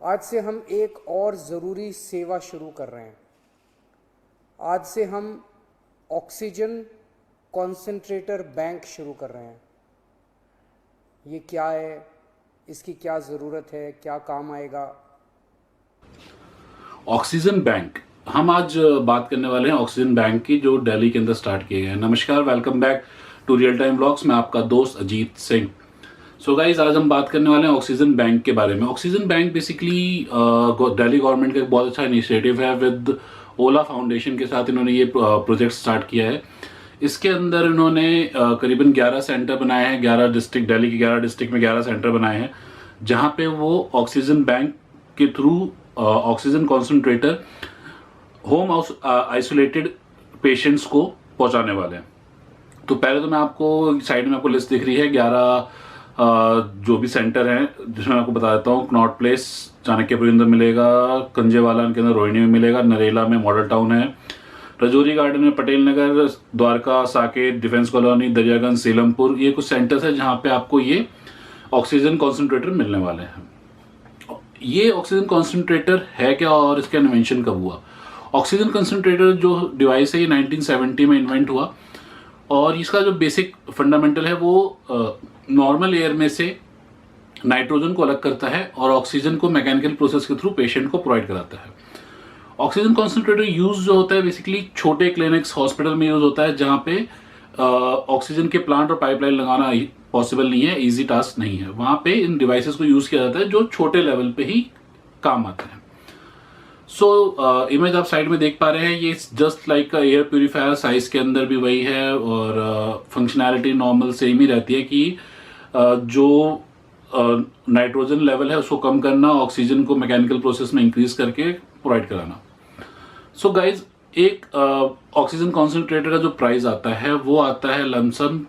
आज से हम एक और ज़रूरी सेवा शुरू कर रहे हैं। आज से हम ऑक्सीजन कॉन्सेंट्रेटर बैंक शुरू कर रहे हैं। ये क्या है, इसकी क्या ज़रूरत है, क्या काम आएगा? ऑक्सीजन बैंक, हम आज बात करने वाले हैं ऑक्सीजन बैंक की, जो दिल्ली के अंदर स्टार्ट किए गए हैं। नमस्कार, welcome back to real time vlogs. मैं आपका दोस्त अजीत सिंह। सो गाइज, आज हम बात करने वाले हैं ऑक्सीजन बैंक के बारे में। Oxygen bank basically Delhi government का एक बहुत अच्छा इनिशिएटिव है। विद ओला फाउंडेशन के साथ इन्होंने ये प्रोजेक्ट स्टार्ट किया है। इसके अंदर इन्होंने करीबन 11 सेंटर बनाए हैं। 11 डिस्ट्रिक्ट, दिल्ली के 11 डिस्ट्रिक्ट में 11 सेंटर बनाए हैं, जहां पे वो ऑक्सीजन बैंक के through oxygen concentrator home isolated patients को पहुंचाने वाले हैं। तो पहले तो मैं आपको साइड में आपको लिस्ट दिख रही है 11 जो भी सेंटर हैं, जिसमें आपको बता देता हूँ। कनॉट प्लेस चाणक्यपुर अंदर मिलेगा, कंजेवाला के अंदर रोहिणी में मिलेगा, नरेला में मॉडल टाउन है, रजौरी गार्डन में पटेल नगर, द्वारका, साकेत, डिफेंस कॉलोनी, दरियागंज, सीलमपुर, ये कुछ सेंटर्स है जहाँ पे आपको ये ऑक्सीजन कॉन्सेंट्रेटर मिलने वाले हैं। ये ऑक्सीजन कॉन्सेंट्रेटर है क्या और इसका इन्वेंशन कब हुआ? ऑक्सीजन कॉन्सेंट्रेटर जो डिवाइस है ये 1970 में इन्वेंट हुआ, और इसका जो बेसिक फंडामेंटल है वो नॉर्मल एयर में से नाइट्रोजन को अलग करता है और ऑक्सीजन को मैकेनिकल प्रोसेस के थ्रू पेशेंट को प्रोवाइड कराता है। ऑक्सीजन कॉन्सेंट्रेटर यूज जो होता है बेसिकली छोटे क्लिनिक्स, हॉस्पिटल में यूज होता है, जहाँ पे ऑक्सीजन के प्लांट और पाइपलाइन लगाना पॉसिबल नहीं है, इजी टास्क नहीं है। वहां पे इन डिवाइसेस को यूज किया जाता है जो छोटे लेवल पे ही काम आते हैं। सो इमेज आप साइड में देख पा रहे हैं, ये just like air purifier, size के अंदर भी वही है और फंक्शनैलिटी नॉर्मल सेम ही रहती है कि जो नाइट्रोजन लेवल है उसको कम करना, ऑक्सीजन को मैकेनिकल प्रोसेस में इंक्रीज करके प्रोवाइड कराना। सो गाइज, एक ऑक्सीजन कॉन्सेंट्रेटर का जो प्राइस आता है वो आता है लमसम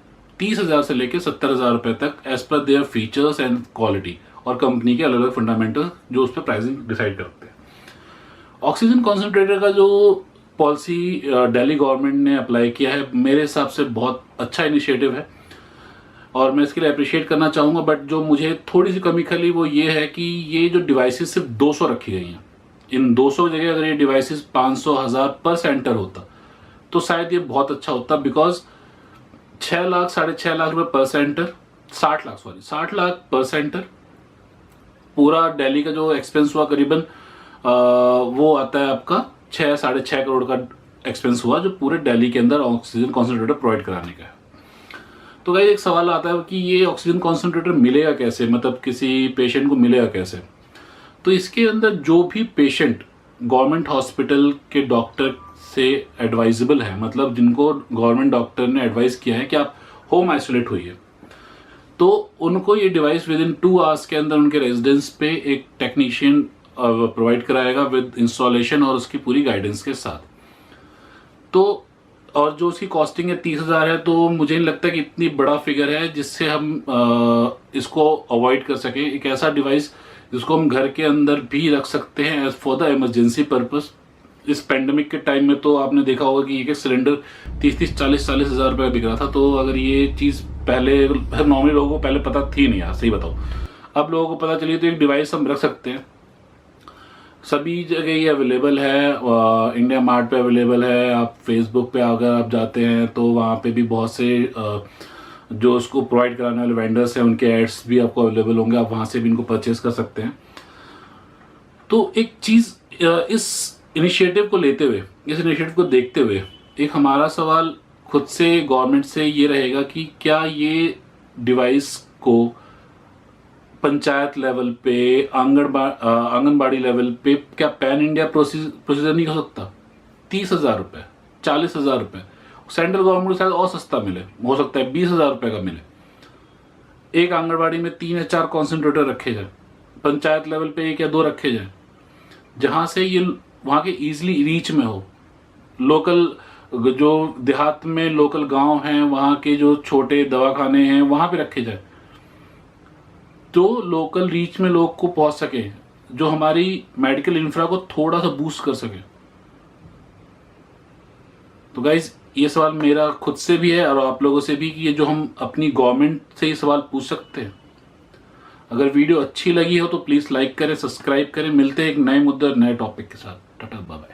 30,000 से लेकर 70,000 रुपए तक, as per their features and quality, और कंपनी के अलग अलग फंडामेंटल जो उस पर प्राइसिंग डिसाइड करते हैं। ऑक्सीजन कॉन्सेंट्रेटर का जो पॉलिसी दिल्ली गवर्नमेंट ने अप्लाई किया है, मेरे हिसाब से बहुत अच्छा इनिशिएटिव है और मैं इसके लिए अप्रिशिएट करना चाहूंगा। बट जो मुझे थोड़ी सी कमी खली वो ये है कि ये जो डिवाइसेस सिर्फ 200 रखी गई हैं। इन 200 जगह अगर ये डिवाइसेस 500, 1000 पर सेंटर होता तो शायद ये बहुत अच्छा होता, बिकॉज 6 लाख, 6.5 लाख रुपए पर सेंटर, 60 लाख पर सेंटर। पूरा दिल्ली का जो एक्सपेंस हुआ करीबन वो आता है आपका 6-6.5 करोड़ का एक्सपेंस हुआ, जो पूरे दिल्ली के अंदर ऑक्सीजन कॉन्सेंट्रेटर प्रोवाइड कराने का है। तो गाइस, एक सवाल आता है कि ये ऑक्सीजन कॉन्सेंट्रेटर मिलेगा कैसे, मतलब किसी पेशेंट को मिलेगा कैसे? तो इसके अंदर जो भी पेशेंट गवर्नमेंट हॉस्पिटल के डॉक्टर से एडवाइजेबल है, मतलब जिनको गवर्नमेंट डॉक्टर ने एडवाइस किया है कि आप होम आइसोलेट होइए, तो उनको ये डिवाइस विद इन 2 आवर्स के अंदर उनके रेजिडेंस पे एक टेक्नीशियन प्रोवाइड कराएगा विद इंस्टॉलेशन और उसकी पूरी गाइडेंस के साथ। तो और जो उसकी कॉस्टिंग है 30,000 है, तो मुझे नहीं लगता कि इतनी बड़ा फिगर है जिससे हम इसको अवॉइड कर सकें। एक ऐसा डिवाइस जिसको हम घर के अंदर भी रख सकते हैं as for the emergency purpose. इस पेंडेमिक के टाइम में तो आपने देखा होगा कि एक सिलेंडर 30-30, 40-40 हजार रुपये का बिक रहा था। तो अगर ये चीज़ पहले नॉर्मली लोगों को पहले पता थी नहीं, यार सही बताओ, अब लोगों को पता चली, तो एक डिवाइस हम रख सकते हैं। सभी जगह ये अवेलेबल है, इंडिया मार्ट पे अवेलेबल है। आप फेसबुक पे अगर आप जाते हैं तो वहाँ पे भी बहुत से जो उसको प्रोवाइड कराने वाले वेंडर्स हैं, उनके एड्स भी आपको अवेलेबल होंगे, आप वहाँ से भी इनको परचेज कर सकते हैं। तो एक चीज़, इस इनिशिएटिव को लेते हुए, इस इनिशिएटिव को देखते हुए, एक हमारा सवाल खुद से गवर्नमेंट से ये रहेगा कि क्या ये डिवाइस को पंचायत लेवल पे, आंगनबाड़ी लेवल पे, क्या पैन इंडिया प्रोसीजर नहीं हो सकता? 30,000 रुपये, 40,000 रुपये, सेंट्रल गवर्नमेंट को शायद और सस्ता मिले, हो सकता है 20,000 रुपये का मिले। एक आंगनबाड़ी में 3 या 4 कॉन्सेंट्रेटर रखे जाए, पंचायत लेवल पे 1 या 2 रखे जाए, जहां से ये वहां के इजिली रीच में हो। लोकल जो देहात में लोकल गांव हैं, वहां के जो छोटे दवाखाने हैं, वहां पे रखे जाए, तो लोकल रीच में लोग को पहुंच सके, जो हमारी मेडिकल इंफ्रा को थोड़ा सा बूस्ट कर सके। तो गाइज, ये सवाल मेरा खुद से भी है और आप लोगों से भी कि ये जो हम अपनी गवर्नमेंट से ये सवाल पूछ सकते हैं। अगर वीडियो अच्छी लगी हो तो प्लीज़ लाइक करें, सब्सक्राइब करें। मिलते हैं एक नए मुद्दे और नए टॉपिक के साथ। टाटा बाय बाय।